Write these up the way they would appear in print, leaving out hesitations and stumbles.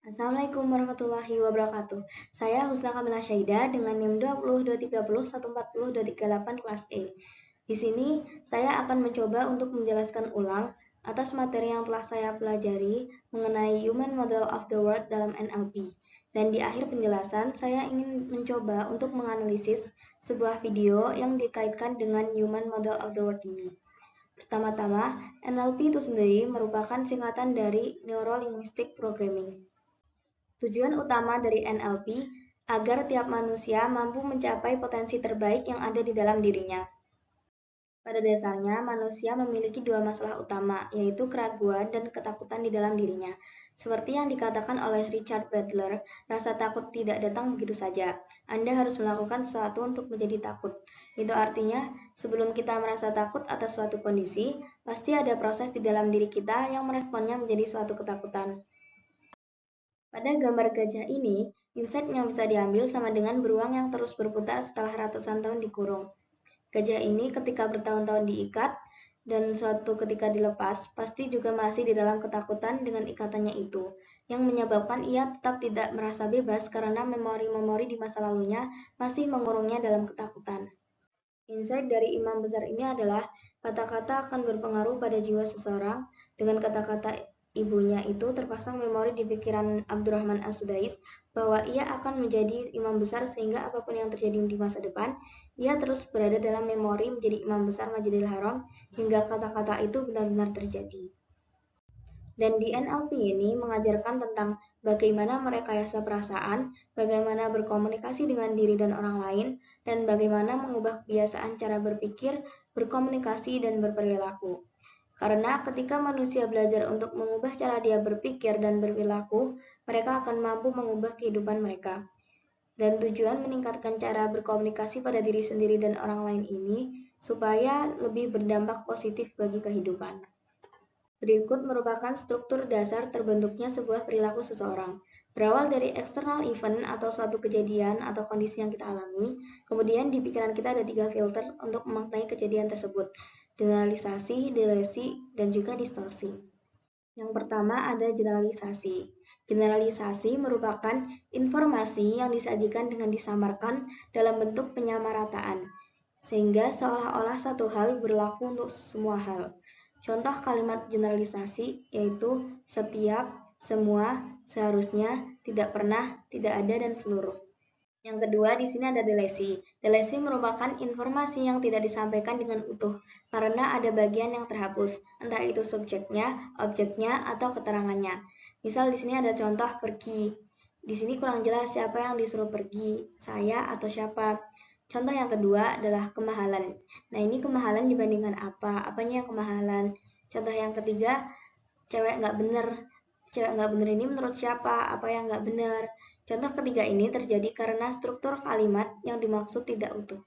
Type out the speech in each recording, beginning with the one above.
Assalamualaikum warahmatullahi wabarakatuh. Saya Husna Kamila Syaida dengan NIM 20, 230, 140, 238 kelas E. Di sini saya akan mencoba untuk menjelaskan ulang atas materi yang telah saya pelajari mengenai Human Model of the World dalam NLP. Dan di akhir penjelasan, saya ingin mencoba untuk menganalisis sebuah video yang dikaitkan dengan Human Model of the World ini. Pertama-tama, NLP itu sendiri merupakan singkatan dari Neuro Linguistic Programming. Tujuan utama dari NLP agar tiap manusia mampu mencapai potensi terbaik yang ada di dalam dirinya. Pada dasarnya, manusia memiliki dua masalah utama, yaitu keraguan dan ketakutan di dalam dirinya. Seperti yang dikatakan oleh Richard Bandler, rasa takut tidak datang begitu saja. Anda harus melakukan sesuatu untuk menjadi takut. Itu artinya, sebelum kita merasa takut atas suatu kondisi, pasti ada proses di dalam diri kita yang meresponnya menjadi suatu ketakutan. Pada gambar gajah ini, insight yang bisa diambil sama dengan beruang yang terus berputar setelah ratusan tahun dikurung. Gajah ini ketika bertahun-tahun diikat, dan suatu ketika dilepas, pasti juga masih di dalam ketakutan dengan ikatannya itu, yang menyebabkan ia tetap tidak merasa bebas karena memori-memori di masa lalunya masih mengurungnya dalam ketakutan. Insight dari imam besar ini adalah kata-kata akan berpengaruh pada jiwa seseorang. Dengan kata-kata ibunya itu terpasang memori di pikiran Abdurrahman As-Sudais bahwa ia akan menjadi imam besar sehingga apapun yang terjadi di masa depan, ia terus berada dalam memori menjadi imam besar Masjidil Haram hingga kata-kata itu benar-benar terjadi. Dan di NLP ini mengajarkan tentang bagaimana merekayasa perasaan, bagaimana berkomunikasi dengan diri dan orang lain, dan bagaimana mengubah kebiasaan cara berpikir, berkomunikasi, dan berperilaku. Karena ketika manusia belajar untuk mengubah cara dia berpikir dan berperilaku, mereka akan mampu mengubah kehidupan mereka. Dan tujuan meningkatkan cara berkomunikasi pada diri sendiri dan orang lain ini supaya lebih berdampak positif bagi kehidupan. Berikut merupakan struktur dasar terbentuknya sebuah perilaku seseorang. Berawal dari external event atau suatu kejadian atau kondisi yang kita alami, kemudian di pikiran kita ada 3 filter untuk memaknai kejadian tersebut: generalisasi, delesi, dan juga distorsi. Yang pertama ada generalisasi. Generalisasi merupakan informasi yang disajikan dengan disamarkan dalam bentuk penyamarataan, sehingga seolah-olah satu hal berlaku untuk semua hal. Contoh kalimat generalisasi yaitu setiap, semua, seharusnya, tidak pernah, tidak ada, dan seluruh. Yang kedua, di sini ada delesi. Delesi merupakan informasi yang tidak disampaikan dengan utuh karena ada bagian yang terhapus, entah itu subjeknya, objeknya, atau keterangannya. Misal di sini ada contoh pergi. Di sini kurang jelas siapa yang disuruh pergi, saya atau siapa. Contoh yang kedua adalah kemahalan. Nah, ini kemahalan dibandingkan apa? Apanya yang kemahalan? Contoh yang ketiga, cewek nggak bener. Cewek nggak bener ini menurut siapa? Apa yang nggak bener? Contoh ketiga ini terjadi karena struktur kalimat yang dimaksud tidak utuh.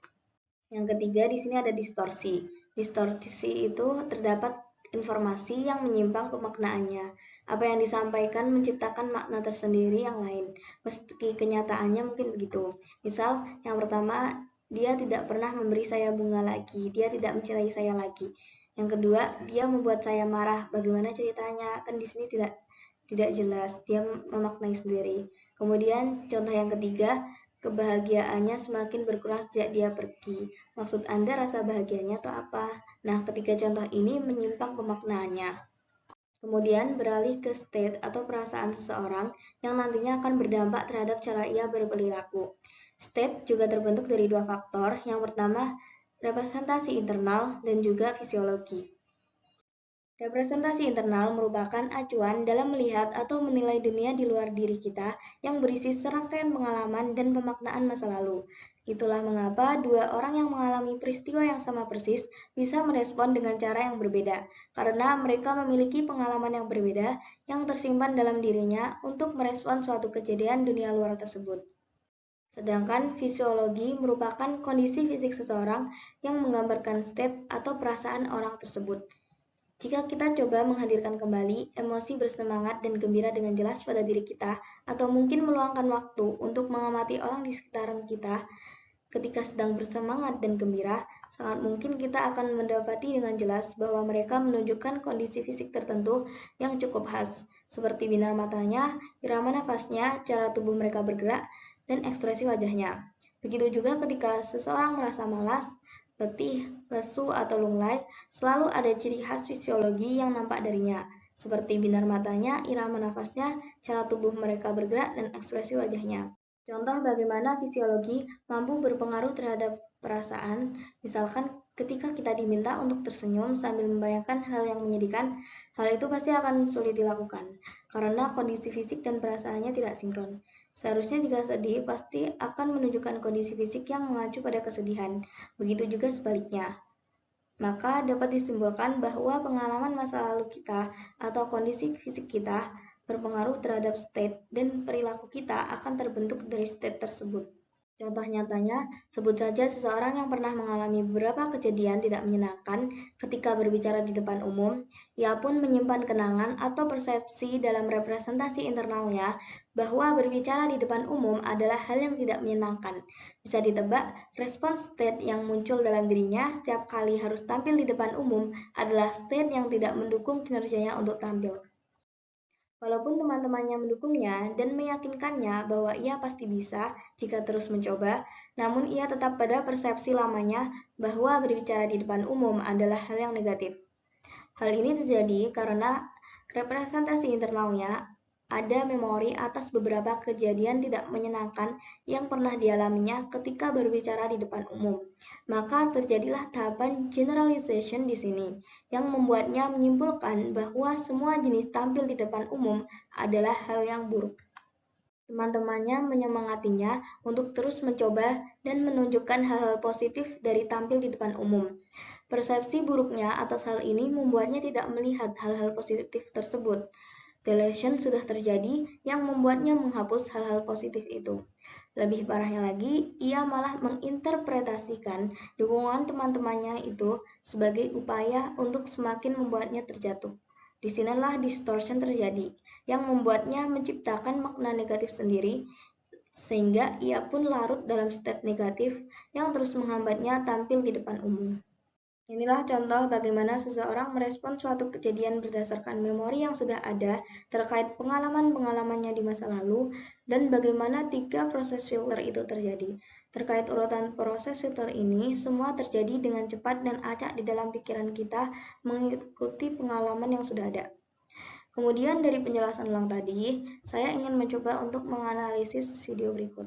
Yang ketiga, di sini ada distorsi. Distorsi itu terdapat informasi yang menyimpang pemaknaannya. Apa yang disampaikan menciptakan makna tersendiri yang lain, meski kenyataannya mungkin begitu. Misal, yang pertama, dia tidak pernah memberi saya bunga lagi, dia tidak mencintai saya lagi. Yang kedua, dia membuat saya marah. Bagaimana ceritanya? Kan di sini tidak jelas, dia memaknai sendiri. Kemudian contoh yang ketiga, kebahagiaannya semakin berkurang sejak dia pergi. Maksud Anda rasa bahagianya atau apa? Nah, ketiga contoh ini menyimpang pemaknaannya. Kemudian beralih ke state atau perasaan seseorang yang nantinya akan berdampak terhadap cara ia berperilaku. State juga terbentuk dari dua faktor. Yang pertama, representasi internal dan juga fisiologi. Representasi internal merupakan acuan dalam melihat atau menilai dunia di luar diri kita yang berisi serangkaian pengalaman dan pemaknaan masa lalu. Itulah mengapa dua orang yang mengalami peristiwa yang sama persis bisa merespon dengan cara yang berbeda, karena mereka memiliki pengalaman yang berbeda yang tersimpan dalam dirinya untuk merespon suatu kejadian dunia luar tersebut. Sedangkan fisiologi merupakan kondisi fisik seseorang yang menggambarkan state atau perasaan orang tersebut. Jika kita coba menghadirkan kembali emosi bersemangat dan gembira dengan jelas pada diri kita, atau mungkin meluangkan waktu untuk mengamati orang di sekitaran kita ketika sedang bersemangat dan gembira, sangat mungkin kita akan mendapati dengan jelas bahwa mereka menunjukkan kondisi fisik tertentu yang cukup khas, seperti binar matanya, irama nafasnya, cara tubuh mereka bergerak, dan ekspresi wajahnya. Begitu juga ketika seseorang merasa malas, letih, lesu, atau lunglai, selalu ada ciri khas fisiologi yang nampak darinya, seperti binar matanya, irama nafasnya, cara tubuh mereka bergerak, dan ekspresi wajahnya. Contoh bagaimana fisiologi mampu berpengaruh terhadap perasaan, misalkan ketika kita diminta untuk tersenyum sambil membayangkan hal yang menyedihkan, hal itu pasti akan sulit dilakukan, karena kondisi fisik dan perasaannya tidak sinkron. Seharusnya jika sedih, pasti akan menunjukkan kondisi fisik yang mengacu pada kesedihan, begitu juga sebaliknya. Maka dapat disimpulkan bahwa pengalaman masa lalu kita atau kondisi fisik kita berpengaruh terhadap state dan perilaku kita akan terbentuk dari state tersebut. Contoh nyatanya, sebut saja seseorang yang pernah mengalami beberapa kejadian tidak menyenangkan ketika berbicara di depan umum, ia pun menyimpan kenangan atau persepsi dalam representasi internalnya bahwa berbicara di depan umum adalah hal yang tidak menyenangkan. Bisa ditebak, respons state yang muncul dalam dirinya setiap kali harus tampil di depan umum adalah state yang tidak mendukung kinerjanya untuk tampil. Walaupun teman-temannya mendukungnya dan meyakinkannya bahwa ia pasti bisa jika terus mencoba, namun ia tetap pada persepsi lamanya bahwa berbicara di depan umum adalah hal yang negatif. Hal ini terjadi karena representasi internalnya ada memori atas beberapa kejadian tidak menyenangkan yang pernah dialaminya ketika berbicara di depan umum. Maka terjadilah tahapan generalization di sini, yang membuatnya menyimpulkan bahwa semua jenis tampil di depan umum adalah hal yang buruk. Teman-temannya menyemangatinya untuk terus mencoba dan menunjukkan hal-hal positif dari tampil di depan umum. Persepsi buruknya atas hal ini membuatnya tidak melihat hal-hal positif tersebut. Deletion sudah terjadi yang membuatnya menghapus hal-hal positif itu. Lebih parahnya lagi, ia malah menginterpretasikan dukungan teman-temannya itu sebagai upaya untuk semakin membuatnya terjatuh. Disinilah distortion terjadi, yang membuatnya menciptakan makna negatif sendiri, sehingga ia pun larut dalam state negatif yang terus menghambatnya tampil di depan umum. Inilah contoh bagaimana seseorang merespon suatu kejadian berdasarkan memori yang sudah ada terkait pengalaman-pengalamannya di masa lalu dan bagaimana 3 proses filter itu terjadi. Terkait urutan proses filter ini, semua terjadi dengan cepat dan acak di dalam pikiran kita mengikuti pengalaman yang sudah ada. Kemudian dari penjelasan ulang tadi, saya ingin mencoba untuk menganalisis video berikut.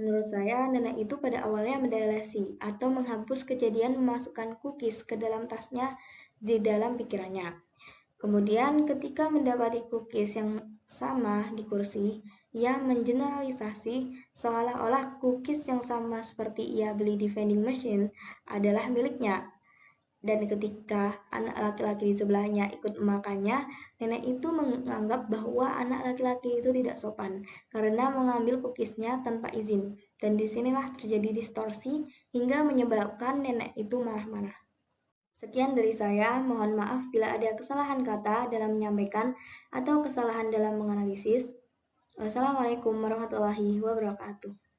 Menurut saya, nenek itu pada awalnya mendelesi atau menghapus kejadian memasukkan cookies ke dalam tasnya di dalam pikirannya. Kemudian ketika mendapati cookies yang sama di kursi, ia mengeneralisasi seolah-olah cookies yang sama seperti ia beli di vending machine adalah miliknya. Dan ketika anak laki-laki di sebelahnya ikut memakannya, nenek itu menganggap bahwa anak laki-laki itu tidak sopan karena mengambil cookiesnya tanpa izin. Dan disinilah terjadi distorsi hingga menyebabkan nenek itu marah-marah. Sekian dari saya, mohon maaf bila ada kesalahan kata dalam menyampaikan atau kesalahan dalam menganalisis. Wassalamualaikum warahmatullahi wabarakatuh.